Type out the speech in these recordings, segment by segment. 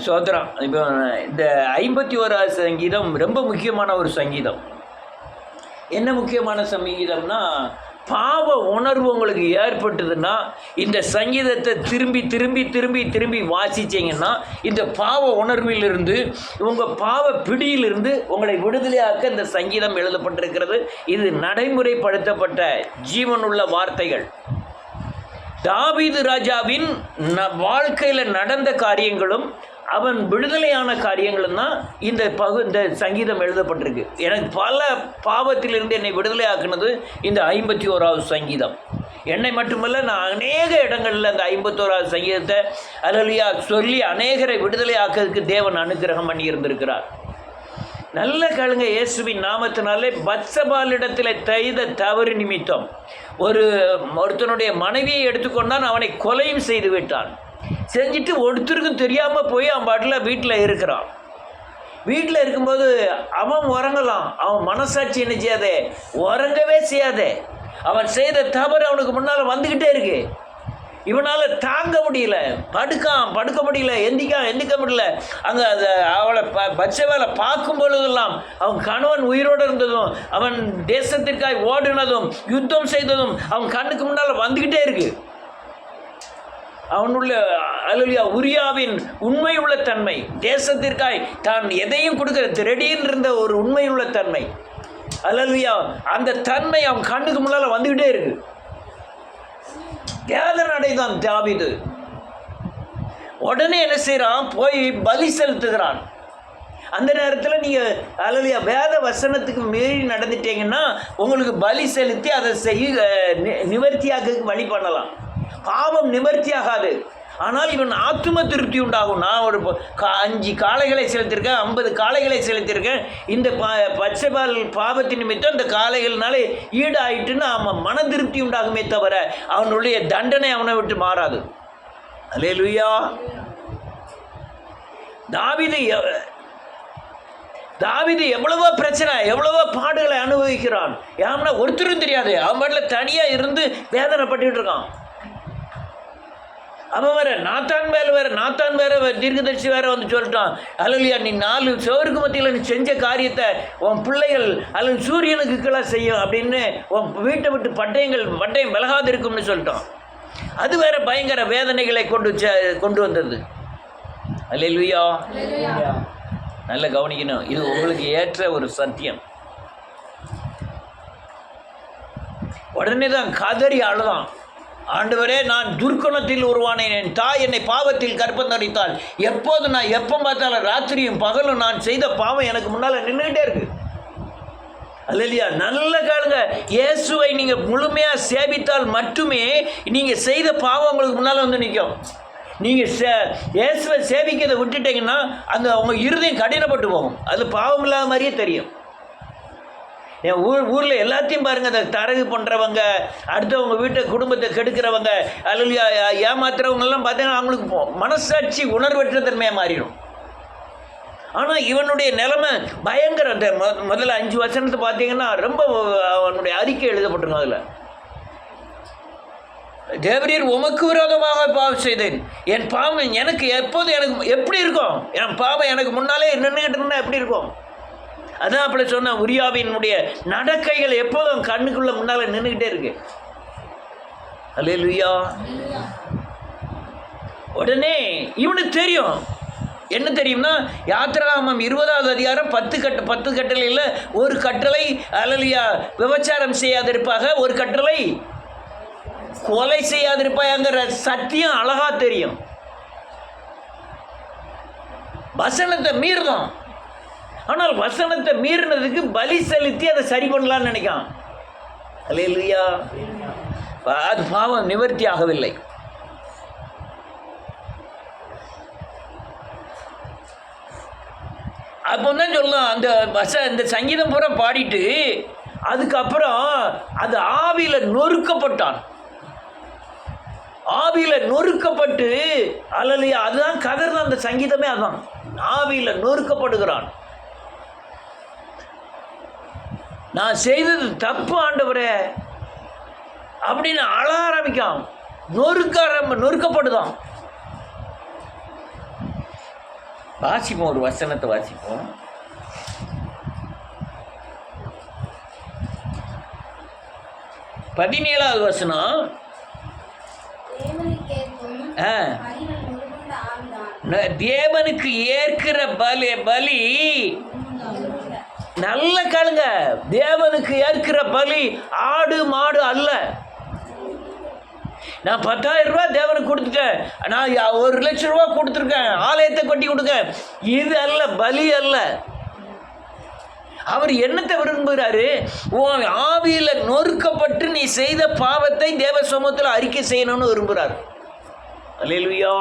சோதரம். இப்போ இந்த 51வது சங்கீதம் ரொம்ப முக்கியமான ஒரு சங்கீதம். என்ன முக்கியமான சங்கீதம்னா, பாவ உணர்வு உங்களுக்கு ஏற்பட்டதுன்னா இந்த சங்கீதத்தை திரும்பி திரும்பி திரும்பி திரும்பி வாசிச்சிங்கன்னா இந்த பாவ உணர்விலிருந்து, உங்கள் பாவ பிடியிலிருந்து உங்களை விடுதலையாக்க இந்த சங்கீதம் எழுதப்பட்டிருக்கிறது. இது நடைமுறைப்படுத்தப்பட்ட ஜீவனுள்ள வார்த்தைகள். தாவீது ராஜாவின் வாழ்க்கையில் நடந்த காரியங்களும் அவன் விடுதலையான காரியங்களும் தான் இந்த சங்கீதம் எழுதப்பட்டிருக்கு. எனக்கு பல பாவத்திலிருந்து என்னை விடுதலை ஆக்குனது இந்த 51வது சங்கீதம். என்னை மட்டுமல்ல, நான் அநேக இடங்களில் அந்த 51வது சங்கீதத்தை அல்லேலூயா சொல்லி அநேகரை விடுதலை ஆக்கிறதுக்கு தேவன் அனுக்கிரகம் பண்ணி இருந்திருக்கிறார். நல்ல கேளுங்க. இயேசுவின் நாமத்தினாலே பத்சபாலிடத்தில் செய்த தவறு நிமித்தம் ஒருத்தனுடைய மனைவியை எடுத்துக்கொண்டான், அவனை கொலையும் செய்து விட்டான். செஞ்சுட்டு ஒருத்தருக்கும் தெரியாமல் போய் அவன் பாட்டில் வீட்டில் இருக்கிறான். வீட்டில் இருக்கும்போது அவன் உறங்கலாம், அவன் மனசாட்சி என்ன செய்யாதே, உறங்கவே செய்யாதே. அவன் செய்த தவறு அவனுக்கு முன்னால் வந்துக்கிட்டே இருக்கு. இவனால் தாங்க முடியல, படுக்க முடியல, எந்திக்க முடியல. அங்கே அவளை பட்சவேலை பார்க்கும் பொழுதெல்லாம் அவன் கணவன் உயிரோடு இருந்ததும், அவன் தேசத்திற்காய் ஓடினதும், யுத்தம் செய்ததும் அவன் கண்ணுக்கு முன்னால் வந்துக்கிட்டே இருக்கு. அவனுள்ள அல்லேலூயா உரியாவின் உண்மை உள்ள தன்மை, தேசத்திற்காய் தான் எதையும் கொடுக்க ரெடின்னு இருந்த ஒரு உண்மை உள்ள தன்மை, அல்லேலூயா அந்த தன்மை அவன் கண்ணுக்கு முன்னால் வந்துக்கிட்டே இருக்கு. வேதனை அடைந்தான் தாவீது. உடனே என்ன செய்யறான், போய் பலி செலுத்துகிறான். அந்த நேரத்தில் நீங்கள் அல்லேலூயா வேத வசனத்துக்கு மீறி நடந்துட்டீங்கன்னா உங்களுக்கு பலி செலுத்தி அதை நிவர்த்தியாக வழி பண்ணலாம். பாவம் நிவர்த்தியாகாது, ஆனால் இவன் ஆத்தும திருப்தி உண்டாகும். நான் ஒரு 5 காளைகளை செலுத்தியிருக்கேன், 50 காளைகளை செலுத்தியிருக்கேன், இந்த பச்சைபால் பாவத்தின் நிமித்தம் இந்த காளைகள்னால ஈடாயிட்டுன்னு அவன் மன திருப்தி உண்டாகுமே தவிர அவனுடைய தண்டனை அவனை விட்டு மாறாது. அல்லேலூயா. தாவீது எவ்வளவோ பிரச்சனை, எவ்வளவோ பாடுகளை அனுபவிக்கிறான். ஏன்னா ஒருத்தரும் தெரியாது, அவன் பாட்டில் தனியாக இருந்து வேதனைப்பட்டு இருக்கான். அவன் வேற நாத்தான் வேற தீர்க்கதரிசி வேற வந்து சொல்லிட்டான், அல்லேலூயா நீ 4 சுவருக்கு மத்தியில் நீ செஞ்ச காரியத்தை உன் பிள்ளைகள் அல்லது சூரியனுக்கு கீழே செய்யும் அப்படின்னு உன் வீட்டை விட்டு பட்டயம் விலகாது இருக்கும்னு சொல்லிட்டான். அது வேற பயங்கர வேதனைகளை கொண்டு வந்தது. அல்லேலூயா. நல்ல கவனிக்கணும், இது உங்களுக்கு ஏற்ற ஒரு சத்தியம். உடனே தான் கதறி அழுதான், ஆண்டவரே நான் துர்க்குணத்தில் உருவானேன், என் தாய் என்னை பாவத்தில் கற்பந்தரித்தாள். எப்போது நான் எப்போ பார்த்தாலும் ராத்திரியும் பகலும் நான் செய்த பாவம் எனக்கு முன்னால் நின்றுகிட்டே இருக்கு. அல்லேலூயா. நல்ல கேளுங்க, இயேசுவை நீங்கள் முழுமையாக சேவித்தால் மட்டுமே நீங்கள் செய்த பாவம் உங்களுக்கு முன்னால் வந்து நிற்கும். நீங்கள் இயேசுவை சேவிக்கிறதை விட்டுட்டீங்கன்னா அந்த உங்கள் இருதயம் கடினப்பட்டு போகும். அது பாவம் இல்லாத மாதிரியே தெரியும். என் ஊரில் எல்லாத்தையும் பாருங்கள், அந்த தரகு பண்ணுறவங்க, அடுத்தவங்க வீட்டை குடும்பத்தை கெடுக்கிறவங்க, அல்லேலூயா ஏமாத்துறவங்கெல்லாம் பார்த்தீங்கன்னா அவங்களுக்கு மனசாட்சி உணர்வற்ற தன்மையாக மாறிடும். ஆனால் இவனுடைய நிலைமை பயங்கர. அந்த முதல்ல 5 வசனத்தை பார்த்தீங்கன்னா ரொம்ப அவனுடைய அறிக்கை எழுதப்பட்டிருக்கும். அதில் தேவரீர் உமக்கு விரோதமாக பாவம் செய்தேன், என் பாவம் எனக்கு எப்படி இருக்கும், என் பாவம் எனக்கு முன்னாலே நின்றுகிட்டு இருந்தால் எப்படி இருக்கும். அதான் அப்படி சொன்ன உரியாவினுடைய நடக்கைகள் எப்போதும் கண்ணுக்குள்ள முன்னால் நின்றுக்கிட்டே இருக்கு. அல்லேலூயா. உடனே இவனுக்கு தெரியும், என்ன தெரியும்னா, யாத்திராகமம் 20வது அதிகாரம் 10 கட்டளையில் ஒரு கட்டளை அல்லேலூயா விபச்சாரம் செய்யாதிருப்பாக, ஒரு கட்டளை கொலை செய்யாதிருப்பாங்கிற சத்தியம் அழகா தெரியும். வசனத்தை மீறுதான், ஆனால் வசனத்தை மீறினதுக்கு பலி செலுத்தி அதை சரி பண்ணலான்னு நினைக்கான். அல்லேலூயா. அது பாவம் நிவர்த்தி ஆகவில்லை. அப்போ தான் சொல்லலாம், இந்த சங்கீதம் பூரா பாடிட்டு அதுக்கப்புறம் அது ஆவியில் நொறுக்கப்பட்டான். ஆவியில் நொறுக்கப்பட்டு அல்லேலூயா, அதுதான் கதர்ன அந்த சங்கீதமே. அதுதான் ஆவியில் நொறுக்கப்படுகிறான். நான் செய்தது தப்பு ஆண்டவரே அப்படின்னு அழ ஆரம்பிக்கான். நொறுக்கப்படுதான். வாசிப்போம், ஒரு வசனத்தை வாசிப்போம். பதினேழாவது வசனம். தேவனுக்கு ஏற்கிற பலி நல்ல கேளுங்க, தேவனுக்கு ஏற்கிற பலி ஆடு மாடு அல்ல. நான் 10,000 ரூபாய் தேவனுக்கு கொடுத்துட்டேன், நான் 1,00,000 ரூபா கொடுத்துருக்கேன், ஆலயத்தை கட்டி கொடுக்க, இது அல்ல பலி அல்ல. அவர் என்னத்தை விரும்புகிறாரு? உன் ஆவியில் நொறுக்கப்பட்டு நீ செய்த பாவத்தை தேவ சமூகத்தில் அறிக்கை செய்யணும்னு விரும்புகிறார். அல்லேலூயா.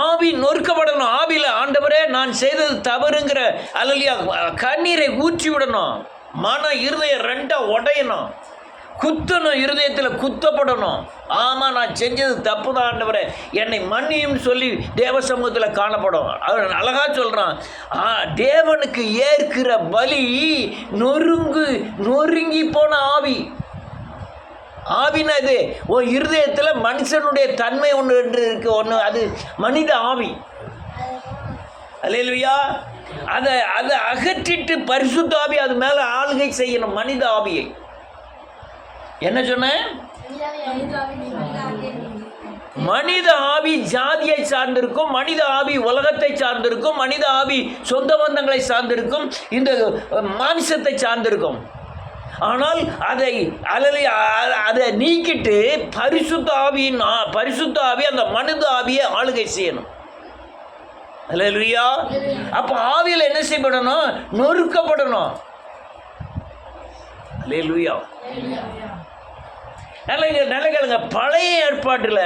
ஆவி நொறுக்கப்படணும். ஆவியில் ஆண்டவரே நான் செய்தது தவறுங்கிற அல்லையா கண்ணீரை ஊற்றி விடணும். மன இருதயம் ரெண்டா உடையணும், குத்தணும், இருதயத்தில் குத்தப்படணும். ஆமாம், நான் செஞ்சது தப்பு தான் ஆண்டவரே, என்னை மன்னியும் சொல்லி தேவ சமூகத்தில் காணப்படும். அவர் அழகாக சொல்கிறான், தேவனுக்கு ஏற்கிற பலி நொறுங்கி போன ஆவி. ஆவினா இது ஓ இருதயத்தில் மனுஷனுடைய தன்மை ஒன்று இருக்கு, ஒன்று அது மனித ஆவி. அல்லேலூயா. அதை அகற்றிட்டு பரிசுத்த ஆவி அது மேலே ஆளுகை செய்யணும், மனித ஆவியை. என்ன சொன்ன? மனித ஆவி ஜாதியை சார்ந்திருக்கும், மனித ஆவி உலகத்தை சார்ந்திருக்கும், மனித ஆவி சொந்த பந்தங்களை சார்ந்திருக்கும், இந்த மாம்சத்தை சார்ந்திருக்கும். ஆனால் அதை நீக்கிட்டு பரிசுத்த ஆவி அந்த மனித ஆவியை ஆளுகை செய்யணும். அல்லேலூயா. அப்போ ஆவியில் என்ன செய்யப்படணும்? நொறுக்கப்படணும். அல்லேலூயா. நல்ல கேளுங்க, பழைய ஏற்பாட்டில்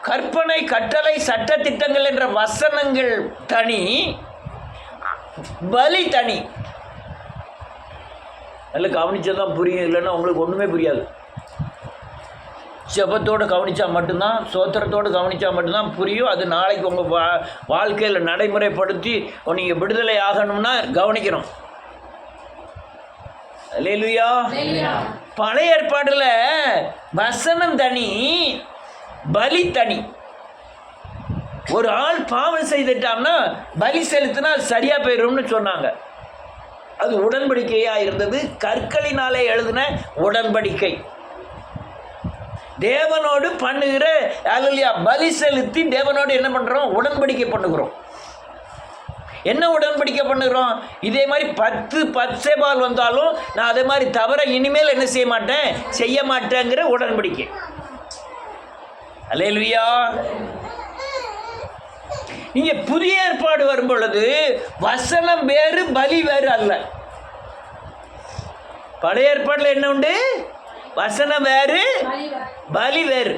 கற்பனை, கட்டளை, சட்ட திட்டங்கள் என்ற வசனங்கள் தனி, பலி தனி. நல்ல கவனிச்சதான் புரியும், இல்லைன்னா உங்களுக்கு ஒன்றுமே புரியாது. ஜெபத்தோடு கவனித்தா மட்டும்தான், சோத்திரத்தோடு கவனித்தா மட்டும்தான் புரியும். அது நாளைக்கு உங்கள் வாழ்க்கையில் நடைமுறைப்படுத்தி நீங்கள் விடுதலை ஆகணும்னா கவனிக்கணும். அல்லேலூயா. பழைய ஏற்பாட்டில் வசனம் தனி, பலி தனி. ஒரு ஆள் பாவம் செய்துட்டான்னா பலி செலுத்தினா சரியாக போயிடும்னு சொன்னாங்க. அது உடன்படிக்கையாக இருந்தது, கற்களினாலே எழுதின உடன்படிக்கை. தேவனோடு பண்ணுகிற அல்லேலூயா பலி செலுத்தி தேவனோடு என்ன பண்ணுறோம்? உடன்படிக்கை பண்ணுகிறோம். என்ன உடன்படிக்கை பண்ணுகிறோம்? இதே மாதிரி 10 பச்சைபால் வந்தாலும் நான் அதே மாதிரி தவிர இனிமேல் என்ன செய்ய மாட்டேங்கிற உடன்படிக்கை. அல்லேலூயா. நீங்க புதிய ஏற்பாடு வரும் பொழுது வசனம் வேறு, பலி வேறு அல்ல. பழைய ஏற்பாட்டில் என்ன உண்டு? வசனம் வேறு, பலி வேறு.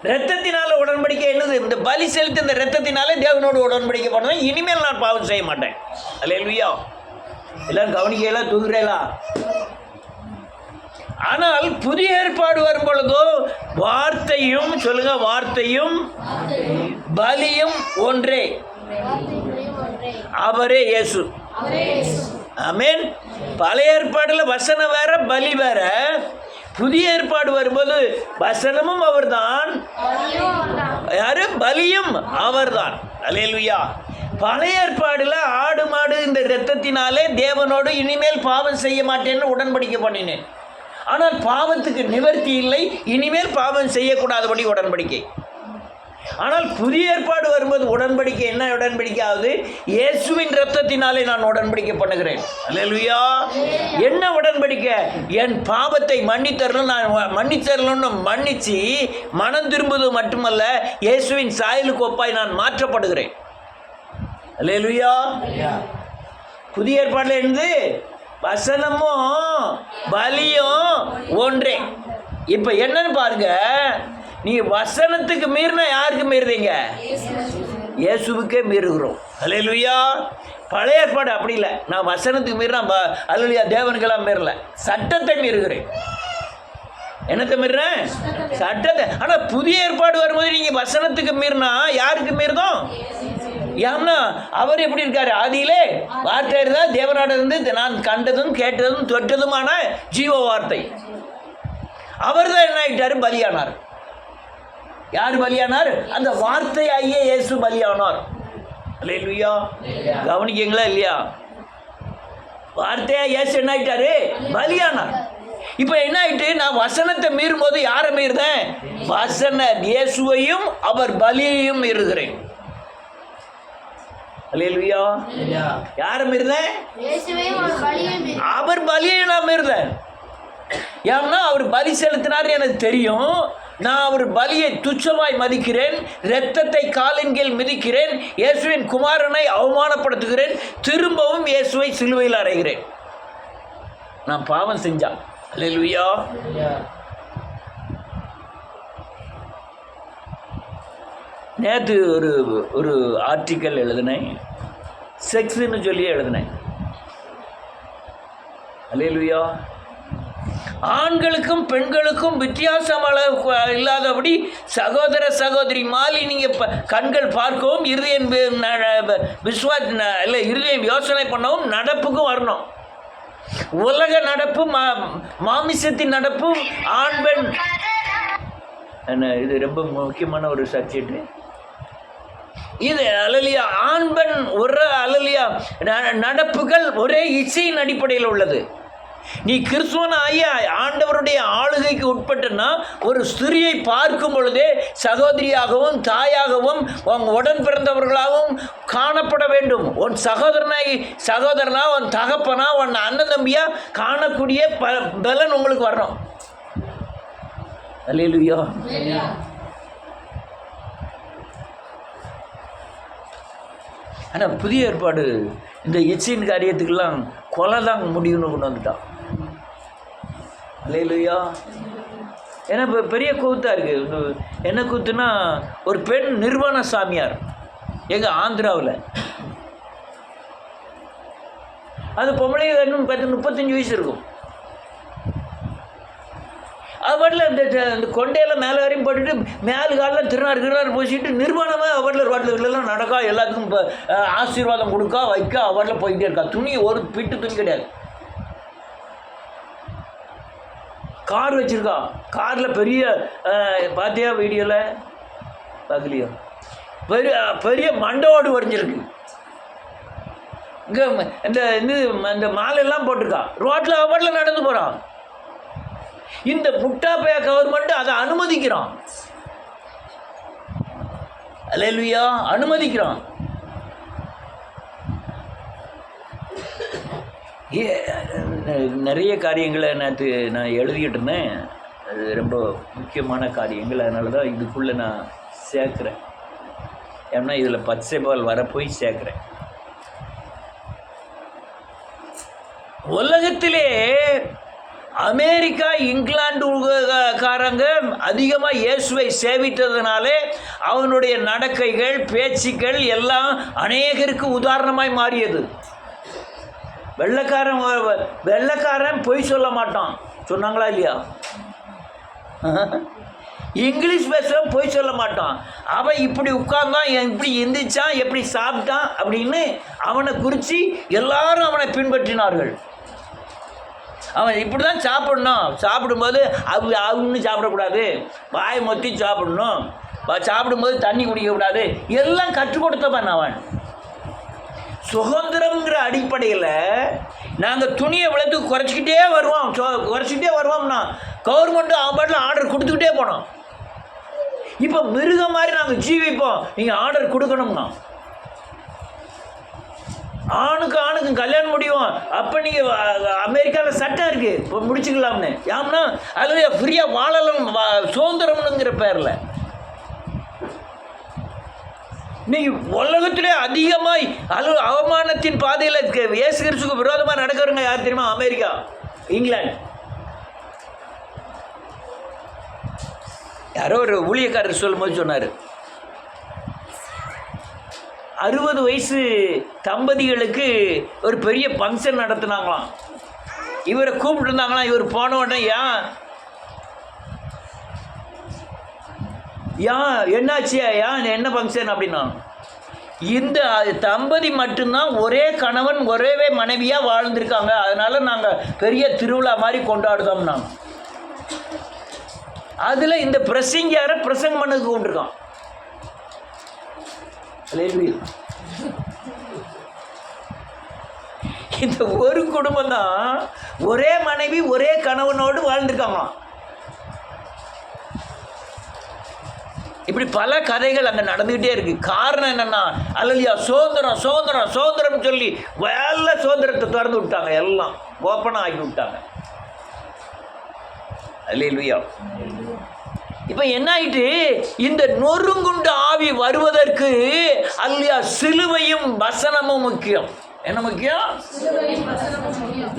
இரத்தத்தினால உடன்படிக்கை என்னது? இந்த பலி செலுத்தி இந்த இரத்தத்தினாலே தேவனோடு உடன்படிக்கை பண்ணதான். இனிமேல் நான் பாவம் செய்ய மாட்டேன். அல்லேலூயா. எல்லாரும் கவனிக்கலாம், தூங்குறேலா? ஆனால் புதிய ஏற்பாடு வரும் பொழுதோ வார்த்தையும், சொல்லுங்க, வார்த்தையும் பலியும் ஒன்றே, அவரே இயேசு. ஆமென். பழைய ஏற்பாடுல வசனம் வேற, பலி வேற. புதிய ஏற்பாடு வரும்போது வசனமும் அவர்தான், யாரு? பலியும் அவர்தான். அல்லேலூயா. பழைய ஏற்பாடுல ஆடு மாடு இந்த இரத்தத்தினாலே தேவனோடு இனிமேல் பாவம் செய்ய மாட்டேன்னு உடன்படிக்கை பண்ணினேன். ஆனால் பாவத்துக்கு நிவர்த்தி இல்லை, இனிமேல் பாவம் செய்யக்கூடாதபடி உடன்படிக்கை. ஆனால் புதிய ஏற்பாடு வரும்போது உடன்படிக்கை என்ன உடன்படிக்கை ஆகுது? இயேசுவின் இரத்தத்தினாலே நான் உடன்படிக்கை பண்ணுகிறேன். அல்லேலூயா. என்ன உடன்படிக்கை? என் பாவத்தை மன்னித்தரணும்னு மன்னிச்சு மனம் திரும்புவது மட்டுமல்ல, இயேசுவின் சாயலுக்கு ஒப்பாய் நான் மாற்றப்படுகிறேன். அல்லேலூயா. புதிய ஏற்பாடுல இருந்து வசனமும் பலியும் ஒன்றே. இப்போ என்னன்னு பாருங்க, நீ வசனத்துக்கு மீறினா யாருக்கு மீறுறீங்க? இயேசுவுக்கே மீறுகிறோம். அல்லேலூயா. பழைய ஏற்பாடு அப்படி இல்லை. நான் வசனத்துக்கு மீறினா அல்லேலூயா தேவனுக்கெல்லாம் மீறல, சட்டத்தை மீறுகிறேன். என்னத்தை மீறுறேன்? சட்டத்தை. ஆனால் புதிய ஏற்பாடு வரும்போது நீங்கள் வசனத்துக்கு மீறினா யாருக்கு மீறுதோம்? ஏன்னா அவர் எப்படி இருக்காரு? ஆதியிலே வார்த்தை இருந்தால் தேவனாட இருந்து நான் கண்டதும் கேட்டதும் தொட்டதுமான ஜீவ வார்த்தை. அவர் தான் என்ன ஆயிட்டாரு? பலியானார். யார் பலியானார்? அந்த வார்த்தையாகிய இயேசு பலியானார். அல்லேலூயா. கவனிக்கீங்களா இல்லையா? வார்த்தையா இயேசு என்ன ஆயிட்டாரு? பலியானார். இப்போ என்ன ஆயிட்டு? நான் வசனத்தை மீறும் போது யாரை மீறுதேன்? இயேசுவையும் அவர் பலியையும் மீறுகிறேன். அல்லேலூயா. யாரை மீறுதேன்? அவர் பலியை நான் மீறுதேன். ஏன்னா அவர் பலி செலுத்தினார் எனக்கு தெரியும். நான் அவர் பலியை துச்சமாய் மதிக்கிறேன். இரத்தத்தை காலின் கீழ் மிதிக்கிறேன். இயேசுவின் குமாரனை அவமானப்படுத்துகிறேன். திரும்பவும் இயேசுவை சிலுவையில் அறைகிறேன். நான் பாவம் செஞ்சான். அல்லேலூயா. நேற்று ஒரு ஆர்டிக்கல் எழுதினேன். செக்ஸ்ன்னு சொல்லி எழுதினேன். அல்லேலூயா. ஆண்களுக்கும் பெண்களுக்கும் வித்தியாசம் இல்லாதபடி சகோதர சகோதரி மாலி நீங்கள் கண்கள் பார்க்கவும் இருதயம் இருதயம் யோசனை பண்ணவும் நடப்புக்கும் வரணும். உலக நடப்பு மாமிசத்தின் நடப்பு ஆண் பெண் என்ன, இது ரொம்ப முக்கியமான ஒரு சப்ஜெக்ட் இது. அலலியா ஆண் பெண் ஒரு அலலியா நடப்புகள் ஒரே இச்சையின் அடிப்படையில் உள்ளது. நீ கிறிஸ்துவன் ஆகிய ஆண்டவருடைய ஆளுகைக்கு உட்பட்டனா ஒரு ஸ்திரியை பார்க்கும் பொழுதே சகோதரியாகவும் தாயாகவும் உன் உடன் பிறந்தவர்களாகவும் காணப்பட வேண்டும். உன் சகோதரனா உன் தகப்பனா உன் அண்ணன் தம்பியா காணக்கூடிய பலன் உங்களுக்கு வரணும். அல்லேலூயா. ஆனால் புதிய ஏற்பாடு இந்த இச்சையின் காரியத்துக்கெல்லாம் கொலை தான் முடிவுன்னு கொண்டு வந்துட்டான். அல்லேலூயா. ஏன்னா இப்போ பெரிய கூத்தாக இருக்குது. என்ன கூத்துனா, ஒரு பெண் நிர்வாண சாமியார் எங்கள் ஆந்திராவில். அது பொம்பளை இன்னும் 35 வயசு இருக்கும். அது பாட்டில் இந்த கொண்டையெல்லாம் மேலே வரையும் போட்டுட்டு மேலு காலில் திருநாறு பூசிட்டு நிர்வாணமாக அவட்டில் ரோட்டில் நடக்கா, எல்லாத்துக்கும் இப்போ ஆசீர்வாதம் கொடுக்கா வைக்க அவட்டில் போய்கிட்டே இருக்கா. துணி ஒரு பிட்டு துணி கிடையாது. கார் வச்சுருக்கா. காரில் பெரிய பார்த்தியா வீடியோவில்? பார்க்கலையோ? பெரிய மண்டோடு வரைஞ்சிருக்கு. இங்கே இந்த மாலையெல்லாம் போட்டிருக்கா. ரோட்டில் அவட்டில் நடந்து போகிறான். இந்த முட்டாப்பையா கவர்மெண்ட் அதை அனுமதிக்கிறான். அல்லேலூயா. அனுமதிக்கிறான். நிறைய காரியங்களை நான் எழுதிக்கிட்டு இருந்தேன். அது ரொம்ப முக்கியமான காரியங்கள். அதனால தான் இதுக்குள்ளே நான் சேர்க்குறேன். ஏன்னா இதில் பச்சைபால் வரப்போய் சேர்க்குறேன். உலகத்திலே அமெரிக்கா இங்கிலாந்துக்காரங்க அதிகமாக இயேசுவை சேவித்ததுனாலே அவனுடைய நடக்கைகள் பேச்சுக்கள் எல்லாம் அநேகருக்கு உதாரணமாய் மாறியது. வெள்ளைக்காரன் பொய் சொல்ல மாட்டான். சொன்னாங்களா இல்லையா? இங்கிலீஷ் பேசுகிறவன் பொய் சொல்ல மாட்டான். அவன் இப்படி உட்கார்ந்தான், இப்படி எந்திரிச்சான், எப்படி சாப்பிட்டான் அப்படின்னு அவனை குறித்து எல்லாரும் அவனை பின்பற்றினார்கள். அவன் இப்படி தான் சாப்பிடணும். சாப்பிடும்போது அவனு சாப்பிடக்கூடாது, வாய் மொத்தி சாப்பிடணும், சாப்பிடும்போது தண்ணி குடிக்கக்கூடாது, எல்லாம் கற்றுக் கொடுத்தவன் அவன். சுதந்திரங்கிற அடிப்படையில் நாங்கள் துணியை விளத்துக்கு குறைச்சிக்கிட்டே வருவோம்னா கவர்மெண்ட்டு அவன் பாட்டில் ஆர்டர் கொடுத்துக்கிட்டே போனோம். இப்போ மிருகம் மாதிரி நாங்கள் ஜீவிப்போம். நீங்கள் ஆர்டர் கொடுக்கணும்னா ஆணுக்கும் கல்யாணம் முடியும். அப்போ நீங்கள் அமெரிக்காவில் சட்டம் இருக்குது, இப்போ முடிச்சுக்கலாம்னு. ஏன்னா அதில் ஃப்ரீயாக வாழலாம், சுதந்திரம்னுங்கிற பேரில். இன்னைக்கு உலகத்திலே அதிகமாய் அவமானத்தின் பாதையில் இயேசு கிறிஸ்துவுக்கு விரோதமாக நடக்கிறவங்க யார் தெரியுமா? அமெரிக்கா, இங்கிலாந்து. யாரோ ஒரு ஊழியக்காரர் சொல்லும்போது சொன்னார், 60 வயசு தம்பதிகளுக்கு ஒரு பெரிய ஃபங்க்ஷன் நடத்துனாங்களாம். இவரை கூப்பிட்டு இருந்தாங்களாம். இவர் போன உடனே என்னாச்சு, என்ன ஃபங்க்ஷன் அப்படின்னா, இந்த தம்பதி மட்டும்தான் ஒரே கணவன் ஒரே மனைவியாக வாழ்ந்திருக்காங்க, அதனால் நாங்கள் பெரிய திருவிழா மாதிரி கொண்டாடுதோம். நாங்கள் அதில் இந்த பிரசங்கியாரை பிரசங்கம் பண்ணதுக்கு கொண்டிருக்கான். இந்த ஒரு குடும்பம் தான் ஒரே மனைவி ஒரே கணவனோடு வாழ்ந்துருக்காங்களாம். இப்படி பல கதைகள் அங்கே நடந்துக்கிட்டே இருக்கு. காரணம் என்னன்னா, அல்லையா, சுதந்திரம் சுதந்திரம் சுதந்திரம் சொல்லி வேலை சுதந்திரத்தை திறந்து விட்டாங்க, எல்லாம் ஓப்பனாக ஆக்கி விட்டாங்க. அல்லேலூயா. இப்போ என்ன ஆயிட்டு, இந்த நொறுங்குண்ட ஆவி வருவதற்கு அல்லையா சிலுவையும் வசனமும் முக்கியம். என்ன முக்கியம்?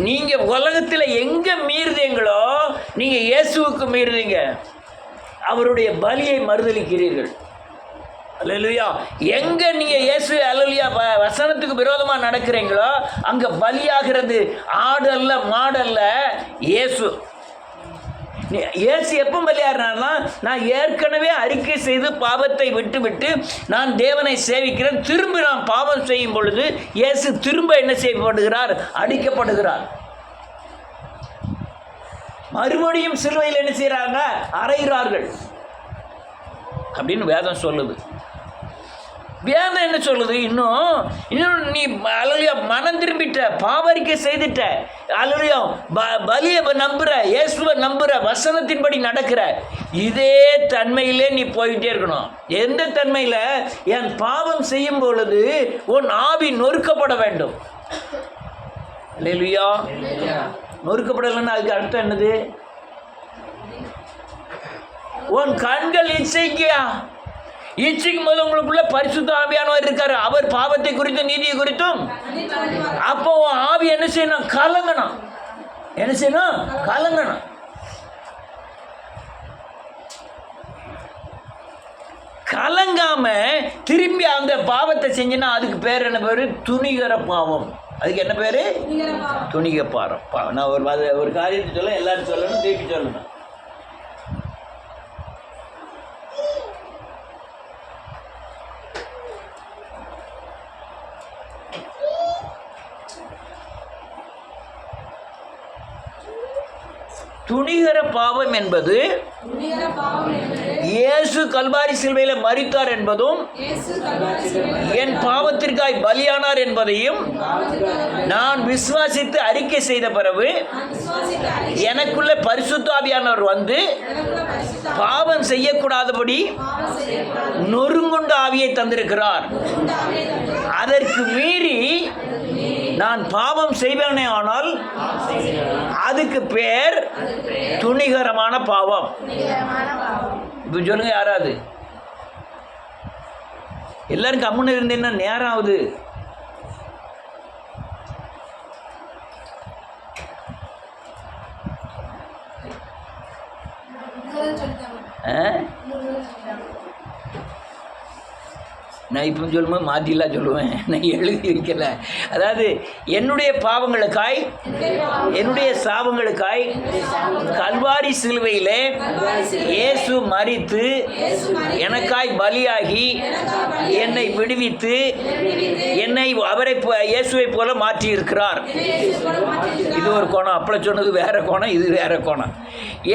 நீங்க உலகத்தில் எங்க மீறுதீங்களோ நீங்க இயேசுவுக்கு மீறுதீங்க, அவருடைய பலியை மறுதலிக்கிறீர்கள். அல்லேலூயா. எங்க நீங்க இயேசு அல்லேலூயா வசனத்துக்கு விரோதமா நடக்கிறீங்களோ அங்க பலியாகிறது ஆடு அல்ல மாடு அல்ல, இயேசு. இயேசு எப்போ பலியாடுறாருன்னா, நான் ஏற்கனவே அறிக்கை செய்து பாவத்தை விட்டு நான் தேவனை சேவிக்கிறேன், திரும்ப நான் பாவம் செய்யும் பொழுது இயேசு திரும்ப என்ன செய்யப்படுகிறார்? அடிக்கப்படுகிறார். மறுபடியும் சிலுவையில் என்ன செய்யறாங்க? அறைகிறார்கள் அப்படின்னு வேதம் சொல்லுது. வேதம் என்ன சொல்லுது? இன்னும் நீ அல்லேலூயா மனம் திரும்பிட்ட, பாவரிக்கை செய்துட்ட, அல்லேலூயா பலியை நம்புற, இயேசுவை நம்புற, வசனத்தின்படி நடக்கிற, இதே தன்மையிலே நீ போயிட்டே இருக்கணும். எந்த தன்மையில்? என் பாவம் செய்யும் பொழுது உன் ஆவி நொறுக்கப்பட வேண்டும். அல்லேலூயா. நொறுக்கப்படலைன்னா அதுக்கு அர்த்தம் என்னது? உன் கண்கள் இச்சைக்கும் போது உங்களுக்குள்ள பரிசுத்த ஆவியானவர் இருக்காரு. அவர் பாவத்தை குறித்தும் நீதியை குறித்தும். அப்போ ஆவி என்ன செய்யணும்? கலங்கணும். என்ன செய்யணும்? கலங்கணும். கலங்காம திரும்பி அந்த பாவத்தை செஞ்சுன்னா அதுக்கு பேர் என்ன பேரு? துணிகர பாவம். அதுக்கு என்ன பேரு? துணிக பாவம். நான் ஒரு காரியத்தை சொல்ல, எல்லாரும் சொல்லணும், திருப்பி சொல்லணும். துணிகர பாவம் என்பது இயேசு கல்வாரி சிலுவையில் மரித்தார் என்பதும், என் பாவத்திற்காய் பலியானார் என்பதையும் நான் விசுவாசித்து அறிக்கை செய்த பிறகு எனக்குள்ள பரிசுத்த ஆவியானவர் வந்து பாவம் செய்யக்கூடாதபடி நொறுங்குண்ட ஆவியை தந்திருக்கிறார். அதற்கு மீறி நான் பாவம் செய்வேனே ஆனால் அதுக்கு பேர் துணிகரமான பாவம். இப்ப சொல்லுங்க, யாராவது எல்லாரும் கம்முன்னு இருந்தேன்னா நேரம் ஆகுது. நான் இப்போ சொல்லும்போது மாற்றிலாம் சொல்லுவேன், நான் எழுதி வைக்கல. அதாவது என்னுடைய பாவங்களுக்காய், என்னுடைய சாபங்களுக்காய் கல்வாரி சிலுவையிலே இயேசு மரித்து எனக்காய் பலியாகி என்னை விடுவித்து என்னை அவரை இயேசுவை போல மாற்றி இருக்கிறார். இது ஒரு கோணம். அப்பள சொன்னது வேற கோணம், இது வேற கோணம்.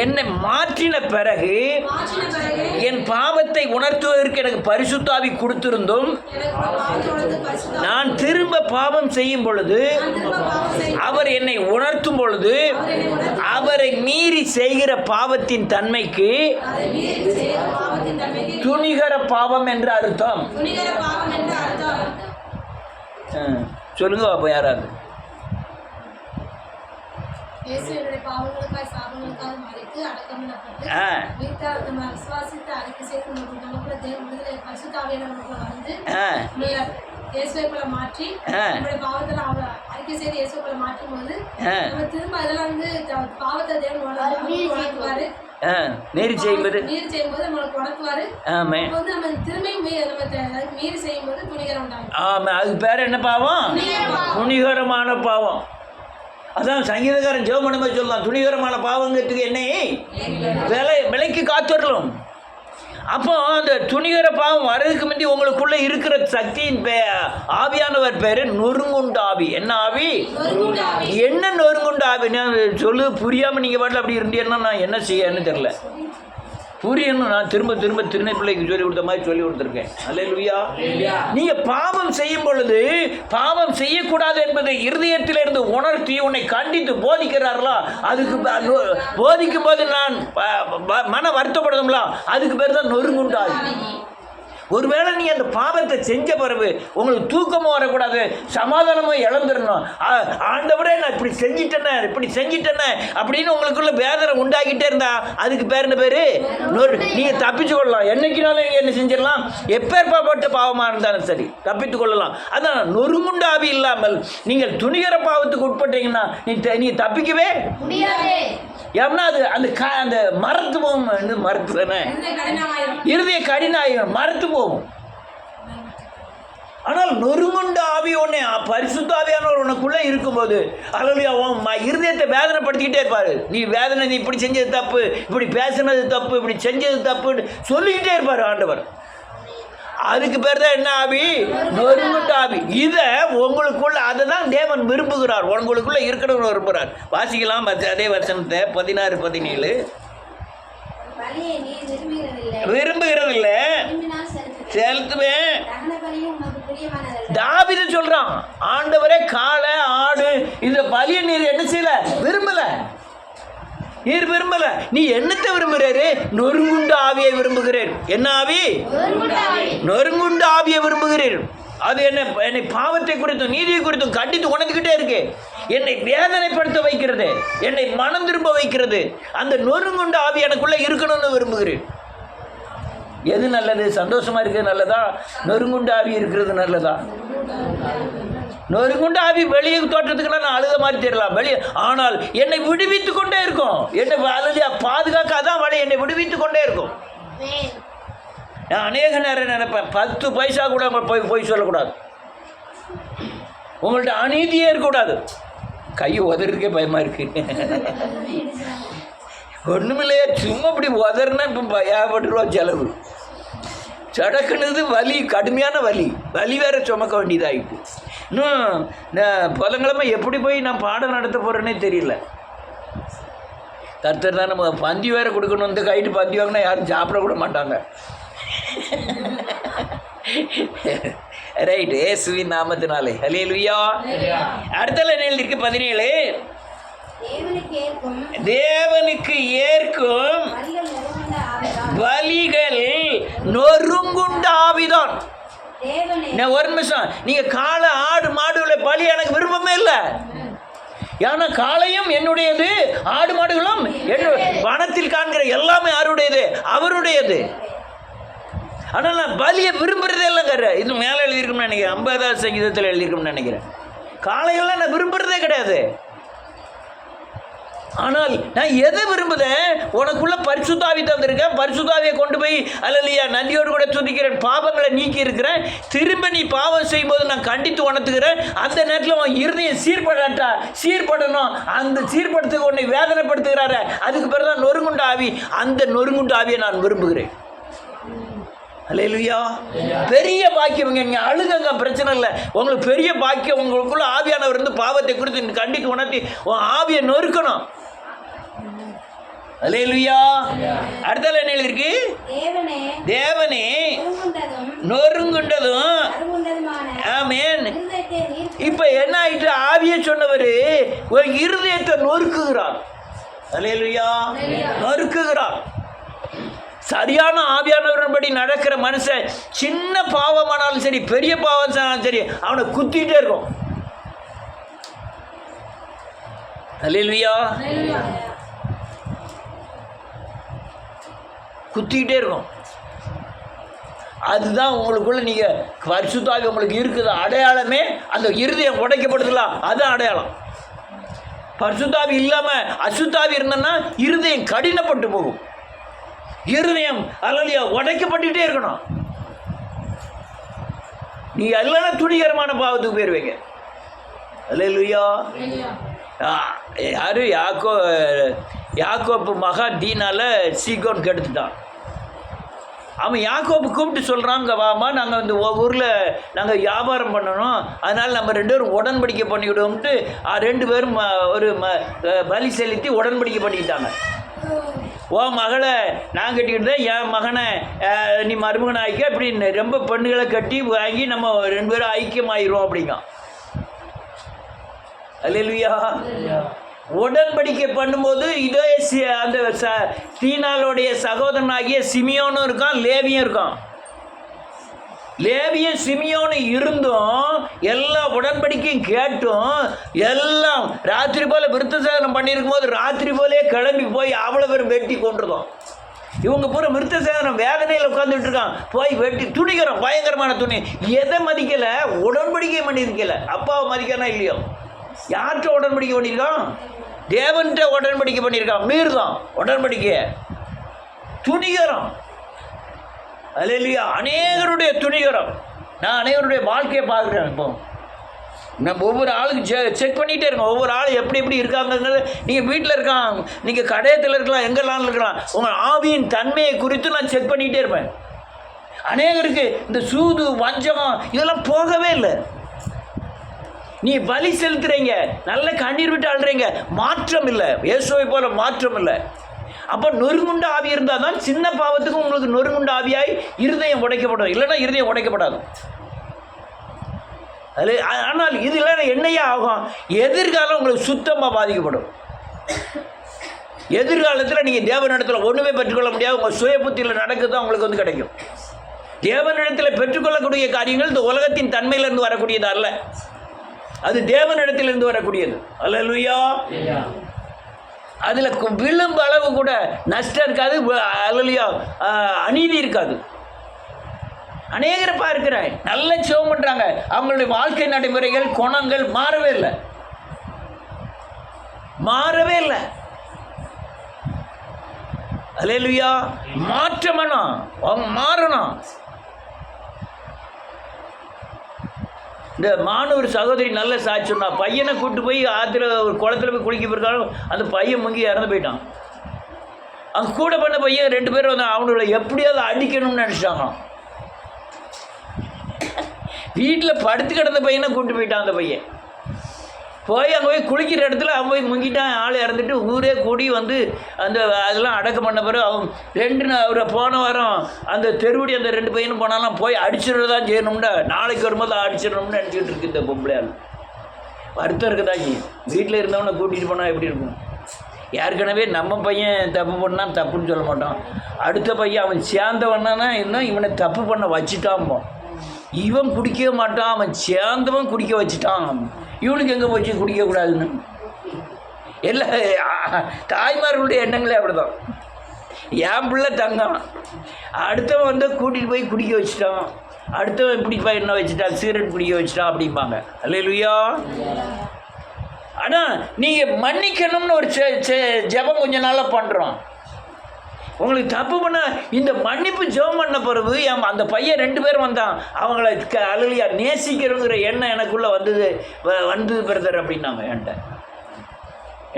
என்னை மாற்றின பிறகு என் பாவத்தை உணர்த்துவதற்கு எனக்கு பரிசுத்த ஆவி கொடுத்திருந்தோம். நான் திரும்ப பாவம் செய்யும் பொழுது, அவர் என்னை உணர்த்தும் பொழுது, அவரை மீறி செய்கிற பாவத்தின் தன்மைக்கு துணிகர பாவம் என்று அர்த்தம். சொல்லுங்க பாப்பா, யாராவது? நீர் செய்யும்போது அது பேர் என்ன பாவம்? துணிகரமான பாவம். அதான் சங்கீதக்காரன் ஜெபமணிமே சொல்லலாம், துணிகரமான பாவங்கிறதுக்கு என்னை விலைக்கு காத்துடலும். அப்போ அந்த துணிகர பாவம் வர்றதுக்கு முந்தி உங்களுக்குள்ள இருக்கிற சக்தியின் ஆவியானவர் பேரு நொறுங்குண்ட ஆவி. என்ன ஆவி? என்ன நொறுங்குண்ட ஆவி? சொல்லு, புரியாம நீங்க பாட்டில் அப்படி இருந்தீங்கன்னா நான் என்ன செய்யன்னு தெரியல. புரியணும். நான் திரும்ப திரும்ப திருநை பிள்ளைக்கு சொல்லி கொடுத்த மாதிரி சொல்லி கொடுத்துருக்கேன். அல்லேலூயா. நீங்க பாவம் செய்யும் பொழுது பாவம் செய்யக்கூடாது என்பதை இருதயத்திலிருந்து உணர்த்தி உன்னை கண்டித்து போதிக்கிறார்களா, அதுக்கு போதிக்கும் போது நான் மன வருத்தப்படுதுங்களா, அதுக்கு பேர் தான் நொறுங்குண்டாய். ஒருவேளை நீ அந்த பாவத்தை செஞ்ச பிறகு உங்களுக்கு தூக்கமும் வரக்கூடாது, சமாதானமும் இழந்துடணும். ஆண்டவரே நான் இப்படி செஞ்சிட்டேனே அப்படின்னு உங்களுக்குள்ள வேதனை உண்டாக்கிட்டே இருந்தா அதுக்கு பேர் என்ன பேரு? நீங்கள் தப்பிச்சு கொள்ளலாம். என்னைக்குனாலும் என்ன செஞ்சிடலாம், எப்பேற்பட்ட பாவமாக இருந்தாலும் சரி தப்பித்து கொள்ளலாம். அதான் நொறுங்குண்டாவி இல்லாமல் நீங்கள் துணிகர பாவத்துக்கு உட்பட்டீங்கன்னா நீ தப்பிக்கவே முடியாது. ஏன்னா அது அந்த மரத்து போகும். மரத்து தானே இருதய கடினாயிரும், மரத்து போகும். ஆனால் நொறுங்குண்ட ஆவி ஒன்னே பரிசுத்த ஆவியானவர் உனக்குள்ள இருக்கும்போது அல்லேலூயா இருதயத்தை வேதனைப்படுத்திக்கிட்டே இருப்பாரு. நீ இப்படி செஞ்சது தப்பு, இப்படி பேசினது தப்பு, இப்படி செஞ்சது தப்புன்னு சொல்லிக்கிட்டே இருப்பாரு ஆண்டவர். அதுக்கு பேர் தான் என்ன ஆவி? நொறுங்குண்ட ஆவி. இதை உங்களுக்குள்ள அதை தான் தேவன் விரும்புகிறார், உங்களுக்குள்ள இருக்கணும்னு விரும்புகிறார். வாசிக்கலாம் அதே வசனத்தை 16-17. விரும்புகிறது இல்லை, செலுத்துவேன். தாவீது சொல்றான், ஆண்டவரே காளை ஆடு இந்த பலியை நீர் என்ன செய்யல, விரும்பல. நீர் விரும்பல. நீ என்னத்தை விரும்புகிறாரு? நொறுங்குண்ட ஆவியை விரும்புகிறேன். என்ன ஆவி? நொறுங்குண்ட ஆவியை விரும்புகிறேன். அது என்னை பாவத்தை குறித்தும் நீதியை குறித்தும் கண்டித்து உணர்ந்துக்கிட்டே இருக்கு. என்னை வேதனைப்படுத்த வைக்கிறது, என்னை மனம் திரும்ப வைக்கிறது. அந்த நொறுங்குண்ட ஆவி எனக்குள்ள இருக்கணும்னு விரும்புகிறேன். எது நல்லது? சந்தோஷமா இருக்கிறது நல்லதா, நொறுங்குண்ட ஆவி இருக்கிறது நல்லதா? நொறுங்குண்ட ஆவி வெளியே தோற்றத்துக்குன்னா நான் அழுத மாதிரி தெரியலாம் வெளியே, ஆனால் என்னை விடுவித்து கொண்டே இருக்கும். என்னை அழுதியா பாதுகாக்க அதான் வழி, என்னை விடுவித்து கொண்டே இருக்கும். நான் அநேக நேரம் நினைப்பேன், 10 பைசா கூட போய் சொல்லக்கூடாது, உங்கள்ட்ட அநீதியே இருக்கக்கூடாது. கை உதறதுக்கே பயமாக இருக்கு. ஒன்றுமில்லையே, சும்மா இப்படி உதறினா இப்போ 50 ரூபா செலவு. சடக்குனது வலி, கடுமையான வலி வேற சுமக்க வேண்டியதாகிட்டு. இன்னும் நான் புதன்கிழமை எப்படி போய் நான் பாடம் நடத்த போகிறேன்னே தெரியல. கர்த்தர் தான் நம்ம பந்தி வேறு கொடுக்கணும். இந்த கைட்டு பந்தி வாங்கினா யாரும் சாப்பிட கூட மாட்டாங்க. ரைட், இயேசுவின் நாமத்தினாலே அல்லேலூயா. அடுத்த நிலையில் இருக்கு 17. தேவனுக்கு ஏற்கும் பலிகள் நொறுங்குண்ட ஆவிதான். ஒரு நிமிஷம், நீங்க காளை ஆடு மாடுகளை பலி எனக்கு விருப்பமே இல்லை. ஏன்னா காளையும் என்னுடையது, ஆடு மாடுகளும் வனத்தில் காண்கிற எல்லாமே யாருடையது? அவருடையது. ஆனால் நான் பலியை விரும்புறதே இல்லைங்கிற. இது மேலே எழுதியிருக்கும்னு நினைக்கிறேன், 50வது சங்கீதத்தில் எழுதியிருக்கும்னு நினைக்கிறேன். காளைகள்லாம் நான் விரும்புறதே கிடையாது. ஆனால் நான் எதை விரும்புதேன்? உனக்குள்ள பரிசுத்தாவி தந்திருக்கேன், பரிசுத்தாவியை கொண்டு போய் அல்லேலூயா நன்றியோடு கூட துதிக்கிறேன், பாவங்களை நீக்கி இருக்கிறேன். திரும்ப நீ பாவம் செய்யும்போது நான் கண்டித்து உணர்த்துக்கிறேன். அந்த நேரத்தில் உன் இருதயம் சீர்படணும். அந்த சீர்படுத்துக்கு உன்னை வேதனைப்படுத்துகிறாரு, அதுக்கு பிறகு தான் நொறுங்குண்ட ஆவி. அந்த நொறுங்குண்ட ஆவியை நான் விரும்புகிறேன். அல்லேலூயா. பெரிய பாக்கியம். நீங்கள் அழுகங்க, பிரச்சனை இல்லை. உங்களுக்கு பெரிய பாக்கியம், உங்களுக்குள்ள ஆவியானவர் இருந்து பாவத்தை குறித்து கண்டித்து உணர்த்தி உன் ஆவியை நொறுக்கணும். அல்லேலூயா. அடுத்த என்ன எழுதிருக்கு? தேவனே நொறுங்குண்டதும். ஆமென். இப்ப என்ன ஆயிட்டு? ஆவியை சொன்னவர் ஒரு இருதயத்தை நொறுக்குகிறார். அல்லேலூயா. நொறுக்குகிறார். சரியான ஆவியானவரின்படி நடக்கிற மனுஷன் சின்ன பாவமானாலும் சரி, பெரிய பாவம் சரி, அவனை குத்திட்டே இருக்கும். அல்லேலூயா. குத்திக்கிட்டே இருக்கும். அதுதான் உங்களுக்குள்ள நீங்க பரிசுத்த ஆவி உங்களுக்கு இருக்குது அடையாளமே. அந்த இருதயம் உடைக்கப்படுதலாம், அதுதான் அடையாளம். பரிசுத்த ஆவி இல்லாம அசுத்த ஆவி இருந்தன்னா இருதயம் கடினப்பட்டு போகும். இருதயம் அல்லேலூயா உடைக்கப்பட்டுட்டே இருக்கணும். நீ எல்லாம் துணிகரமான பாவத்துக்கு போயிருவீங்க. அல்லேலூயா. யாரு? யாக்கோப்பு மகா தீனால சீகோன் கெடுத்துட்டான். அவன் யாக்கோப்பு கூப்பிட்டு சொல்கிறாங்க, வாமா நாங்கள் இந்த ஊரில் நாங்கள் வியாபாரம் பண்ணணும், அதனால் நம்ம 2 பேரும் உடன்படிக்கை பண்ணிவிடுவோம்ட்டு 2 பேரும் ஒரு பலி செலுத்தி உடன்படிக்கை பண்ணிக்கிட்டாங்க. உன் மகளை நான் கட்டிக்கிட்டு தான் என் மகனை நீ மருமகனை ஆகிக்க அப்படின்னு ரொம்ப பெண்ணுகளை கட்டி வாங்கி நம்ம 2 பேரும் ஐக்கியமாயிரும் அப்படிங்க. அல்லேலூயா. உடன்படிக்கை பண்ணும்போது இதே அந்த தீனாளுடைய சகோதரனாகிய சிமியோனும் இருக்கான், லேவியும் இருக்கான். லேவியும் சிமியோனும் இருந்தும் எல்லா உடன்படிக்கையும் கேட்டும் எல்லாம் ராத்திரி போல விருத்த சேதனம் பண்ணியிருக்கும் போது ராத்திரி போலே கிளம்பி போய் அவ்வளோ பேர் வெட்டி கொண்டிருக்கோம். இவங்க பூரா விருத்த சேதனம் வேதனையில் உட்காந்துட்டு இருக்கான், போய் வெட்டி துணிக்கிறோம், பயங்கரமான துணி. எதை மதிக்கலை? உடன்படிக்கை பண்ணியிருக்கல. அப்பாவை மதிக்கனா இல்லையோ? யார்கிட்ட உடன்படிக்கை பண்ணியிருக்கான்? தேவன்கிட்ட உடன்படிக்கை பண்ணியிருக்கான். மீறுதான் உடன்படிக்கையை, துணிகரம். அல்லேலூயா. அநேகருடைய துணிகரம். நான் அநேகருடைய வாழ்க்கையை பார்க்குறேன். இப்போ நம்ம ஒவ்வொரு ஆளுக்கு செக் பண்ணிகிட்டே இருக்கோம். ஒவ்வொரு ஆள் எப்படி எப்படி இருக்காங்கிறது. நீங்கள் வீட்டில் இருக்கலாம், நீங்கள் கடையத்தில் இருக்கலாம், எங்கெல்லாம் இருக்கலாம், உங்கள் ஆவியின் தன்மையை குறித்து நான் செக் பண்ணிகிட்டே இருப்பேன். அநேகருக்கு இந்த சூது வஞ்சம் இதெல்லாம் போகவே இல்லை. நீ பலி செலுத்துறீங்க, நல்ல கண்ணீர் விட்டு அழுறீங்க, மாற்றம் இல்லை. இயேசுவை போல மாற்றம் இல்லை. அப்போ நொறுங்குண்ட ஆவி இருந்தால் தான் சின்ன பாவத்துக்கும் உங்களுக்கு நொறுங்குண்ட ஆவியாய் இருதயம் உடைக்கப்படும். இல்லைன்னா இருதயம் உடைக்கப்படாது. அது ஆனால் இது இல்லைன்னா என்னையா ஆகும்? எதிர்காலம் உங்களுக்கு சுத்தமாக பாதிக்கப்படும். எதிர்காலத்தில் நீங்கள் தேவனிடத்தில் ஒன்றுமே பெற்றுக்கொள்ள முடியாது. உங்கள் சுய புத்தியில் நடக்குதான் உங்களுக்கு வந்து கிடைக்கும். தேவனிடத்தில் பெற்றுக்கொள்ளக்கூடிய காரியங்கள் இந்த உலகத்தின் தன்மையிலிருந்து வரக்கூடியது அல்ல, அது தேவனிடத்திலிருந்து வரக்கூடியது. அல்லேலூயா. அதில் விளிம்பு அளவு கூட நஷ்டம் இருக்காது. அல்லேலூயா. அநீதி இருக்காது. அநேகரை பார்க்கிறேன், நல்ல ஜெபம் பண்ணுறாங்க, அவங்களுடைய வாழ்க்கை நடைமுறைகள் குணங்கள் மாறவே இல்லை, மாறவே இல்லை. அல்லேலூயா. மாற்றமணும், அவங்க மாறணும். இந்த மாணவர் சகோதரி நல்ல சாட்சி சொன்னா, பையனை கூப்பிட்டு போய் ஆற்றுல ஒரு குளத்துல போய் குளிக்க போயிருக்காலும் அந்த பையன் முங்கி இறந்து போயிட்டான். அங்கே கூட பண்ண பையன் 2 பேரும் வந்து அவனுங்களை எப்படியாவது அடிக்கணும்னு நினச்சிட்டாங்க. வீட்டில் படுத்து கிடந்த பையனை கூப்பிட்டு போயிட்டான். அந்த பையன் போய் அங்கே போய் குளிக்கிற இடத்துல அவன் போய் முங்கிட்டான். ஆள் இறந்துட்டு ஊரே கூடி வந்து அந்த அதெல்லாம் அடக்கம் பண்ண பிறகு அவன் அவரை போன வாரம் அந்த தெருவுடி அந்த 2 பையனும் போனாலும் போய் அடிச்சிடதான் செய்யணும்னா, நாளைக்கு வரும்போது அடிச்சிடணும்னு நினச்சிக்கிட்டு இருக்கு இந்த பொம்பளையால். வருத்தம் இருக்குதான் செய்யும். வீட்டில் இருந்தவனை கூட்டிகிட்டு போனால் எப்படி இருக்கும்? ஏற்கனவே நம்ம பையன் தப்பு பண்ணால் தப்புன்னு சொல்ல மாட்டான். அடுத்த பையன் அவன் சேர்ந்தவனானா இன்னும் இவனை தப்பு பண்ண வச்சுட்டான்போ. இவன் குடிக்கவே மாட்டான், அவன் சேர்ந்தவன் குடிக்க வச்சுட்டான். இவனுக்கு எங்கே போச்சு குடிக்கக்கூடாதுன்னு. எல்லா தாய்மார்களுடைய எண்ணங்களே அப்படிதான். என் பிள்ளை தங்கம், அடுத்தவன் வந்து கூட்டிகிட்டு போய் குடிக்க வச்சுட்டான், அடுத்தவன் இப்படி என்ன வச்சுட்டான், சிகரெட் குடிக்க வச்சுட்டான் அப்படிம்பாங்க. அல்லேலூயா. ஆனால் நீங்கள் மன்னிக்கணும்னு ஒரு ஜெபம் கொஞ்ச நாளாக பண்ணுறோம். உங்களுக்கு தப்பு பண்ண இந்த மன்னிப்பு ஜெபம் பண்ண பிறகு அந்த பையன் 2 பேரும் வந்தான், அவங்கள அல்லேலூயா நேசிக்கிறோங்கிற எண்ணம் எனக்குள்ளே வந்தது பிரதர் அப்படின்னாங்க என்கிட்ட.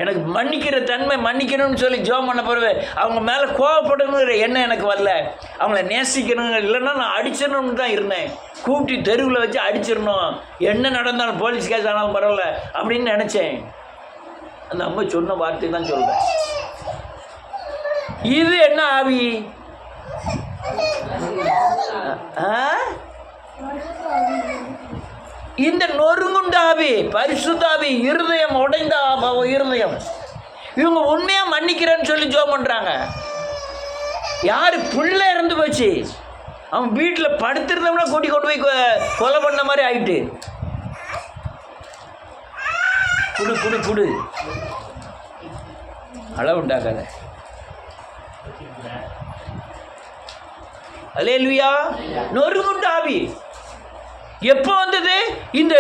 எனக்கு மன்னிக்கிற தன்மை, மன்னிக்கணும்னு சொல்லி ஜெபம் பண்ண பிறகு அவங்க மேலே கோவப்படணுங்கிற எண்ணம் எனக்கு வரல. அவங்கள நேசிக்கணுங்க, இல்லைன்னா நான் அடிச்சிடணும்னு தான் இருந்தேன். கூப்பிட்டு தெருவில் வச்சு அடிச்சிடணும், என்ன நடந்தாலும் போலீஸ் கேஸ் ஆனாலும் பரவாயில்ல அப்படின்னு நினச்சேன். அந்த அம்மா சொன்ன வார்த்தை தான் சொல்கிறேன். இது என்ன ஆவி? இந்த நொறுங்குண்ட ஆவி, பரிசுத்த ஆவி, இருதயம் உடைந்த இருதயம். இவங்க உண்மையாக மன்னிக்கிறேன்னு சொல்லி ஜெபம் பண்ணுறாங்க. யார் பிள்ளை இறந்து போச்சு, அவன் வீட்டில் படுத்திருந்தவனா கூட்டி கொண்டு போய் கொலை பண்ண மாதிரி ஆயிட்டு. குடு குடு குடு அளவு உண்டாக்காத. அல்லேலூயா. நொறுங்குண்ட ஆவி எப்போ வந்தது? இந்த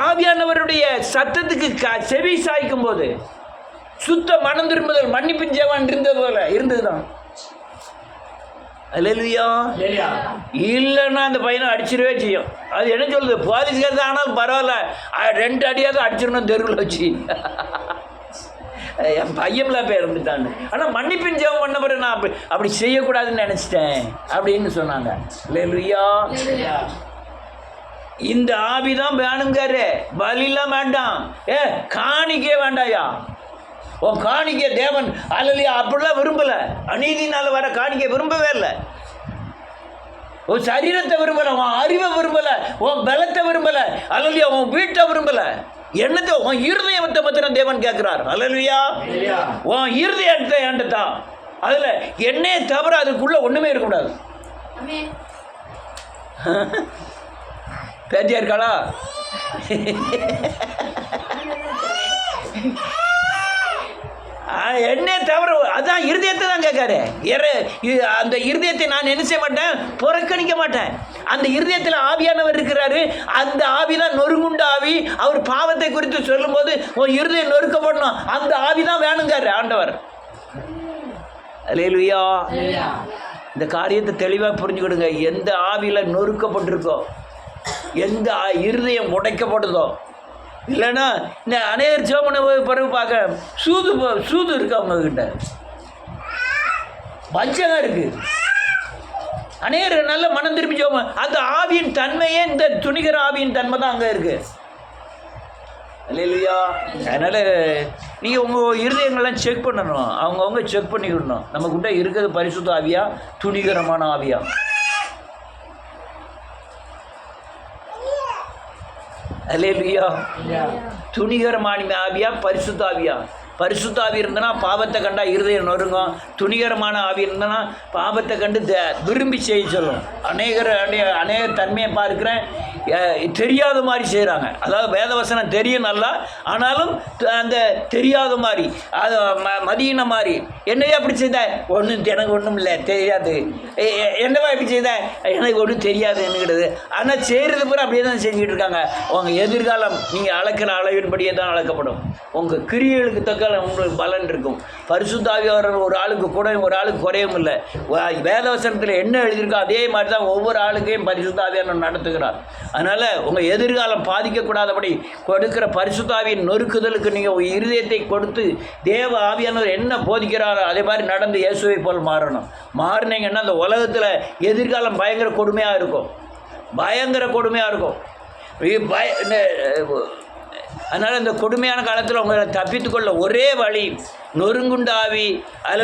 ஆவியானவருடைய சத்தத்துக்கு செவி சாய்க்கும் போது, சுத்த மனம் திரும்புதல், மன்னிப்பின் ஜெபம் இருந்தது போல இருந்ததுதான். அல்லேலூயா. இல்லைன்னா அந்த பையனை அடிச்சிடவே செய்யும். அது என்ன சொல்லுது? போலீஸ்காரது ஆனாலும் பரவாயில்ல, 2 அடியாவது அடிச்சிடணும் தெருவில் வச்சு. என் பையன்லாம் பேர் இருந்துட்டான்னு. ஆனால் மன்னிப்பின் ஜெபம் பண்ண பிறகு நான் அப்படி செய்யக்கூடாதுன்னு நினச்சிட்டேன் அப்படின்னு சொன்னாங்க. அல்லேலூயா. இந்த ஆவி தான் வேணுங்காரு. பலிலாம் வேண்டாம், காணிக்கே வேண்டாயா. உன் காணிக்கை தேவன் அல்லையா அப்படிலாம் விரும்பலை. அநீதினால் வர காணிக்கை விரும்பவே இல்லை. உன் சரீரத்தை விரும்பலை, உன் அறிவை விரும்பலை, உன் பலத்தை விரும்பலை, அல்லையா உன் வீட்டை விரும்பலை, என்னத்தை உன் இருதயத்தை பத்திரம் தேவன் கேட்கிறார். அல்லையா உன் இருதயத்தை ஏண்டத்தான். அதில் என்னையே தவிர அதுக்குள்ள ஒன்றுமே இருக்கக்கூடாது. பேத்தியா இருக்காளா? என்னே தவிர அதான் இருதயத்தை தான் கேட்காரு. அந்த இருதயத்தை நான் என்ன செய்ய மாட்டேன், புறக்கணிக்க மாட்டேன். அந்த இருதயத்தில் ஆவியானவர் இருக்கிறாரு. அந்த ஆவி தான் நொறுங்குண்ட ஆவி. அவர் பாவத்தை குறித்து சொல்லும்போது உன் இருதயம் நொறுக்கப்படணும், அந்த ஆவி தான் வேணுங்காரு ஆண்டவர். அல்லேலூயா. இந்த காரியத்தை தெளிவாக புரிஞ்சுக்கிடுங்க. எந்த ஆவியில் நொறுக்கப்பட்டிருக்கோ, எந்த இருதயம் உடைக்கப்படுதோ, இல்லைன்னா இந்த அநேகர் ஜோமனை பிறகு பார்க்க சூது இருக்கு அவங்கக்கிட்ட, வஞ்சகம் இருக்குது. அநேகர் நல்ல மனம் திரும்பி ஜோம, அந்த ஆவியின் தன்மையே இந்த துணிகர ஆவியின் தன்மை தான் அங்கே இருக்குது. இல்லையா? அதனால் நீங்கள் உங்கள் இருதயங்கள்லாம் செக் பண்ணணும், அவங்கவுங்க செக் பண்ணிக்கிடணும். நம்மக்கிட்ட இருக்கிறது பரிசுத்த ஆவியா, துணிகரமான ஆவியா? அல்லேலூயா. துணிகரமான ஆவியா, பரிசுத்த ஆவியா? பரிசுத்த ஆவி இருந்தனா பாவத்தை கண்டா இருதயம் நொறுங்கும். துணிகரமான ஆவி இருந்தனா பாவத்தை கண்டு விரும்பி செய்ய சொல்லும். அநேக தன்மையை பார்க்குறேன், தெரியாத மாதிரி செய்கிறாங்க. அதாவது வேதவசனம் தெரியும் நல்லா, ஆனாலும் அந்த தெரியாத மாதிரி, அது மதியின மாதிரி. என்னையா அப்படி செய்த? எனக்கு ஒன்றும் இல்லை, தெரியாது. என்னவா இப்படி செய்த? எனக்கு ஒன்றும் தெரியாது என்னங்கிறது. ஆனால் செய்கிறது பூரா அப்படியே தான் செஞ்சுக்கிட்டு இருக்காங்க. உங்கள் எதிர்காலம் நீங்கள் அளக்கிற அளவின்படியே தான் அளக்கப்படும். உங்கள் கிரியைகளுக்கு தக்க உங்களுக்கு பலன் இருக்கும். பரிசுத்த ஆவியானவர் ஒரு ஆளுக்கு கூட ஒரு ஆளுக்கு குறையும் இல்லை. வேதவசனத்தில் என்ன எழுதியிருக்கோ அதே மாதிரி தான் ஒவ்வொரு ஆளுக்கையும் பரிசுத்த ஆவியானவர் நடத்துகிறார். அதனால் உங்கள் எதிர்காலம் பாதிக்கக்கூடாதபடி கொடுக்கிற பரிசுத்த ஆவியின் நொறுக்குதலுக்கு நீங்கள் இருதயத்தை கொடுத்து தேவ ஆவியானவர் என்ன போதிக்கிறாரோ அதே மாதிரி நடந்து இயேசுவை போல் மாறணும். மாறினீங்கன்னா அந்த உலகத்தில் எதிர்காலம் பயங்கர கொடுமையாக இருக்கும், பயங்கர கொடுமையாக இருக்கும். அதனால் இந்த கொடுமையான காலத்தில் உங்களை தப்பித்துக்கொள்ள ஒரே வழி நொறுங்குண்டாவி அல்ல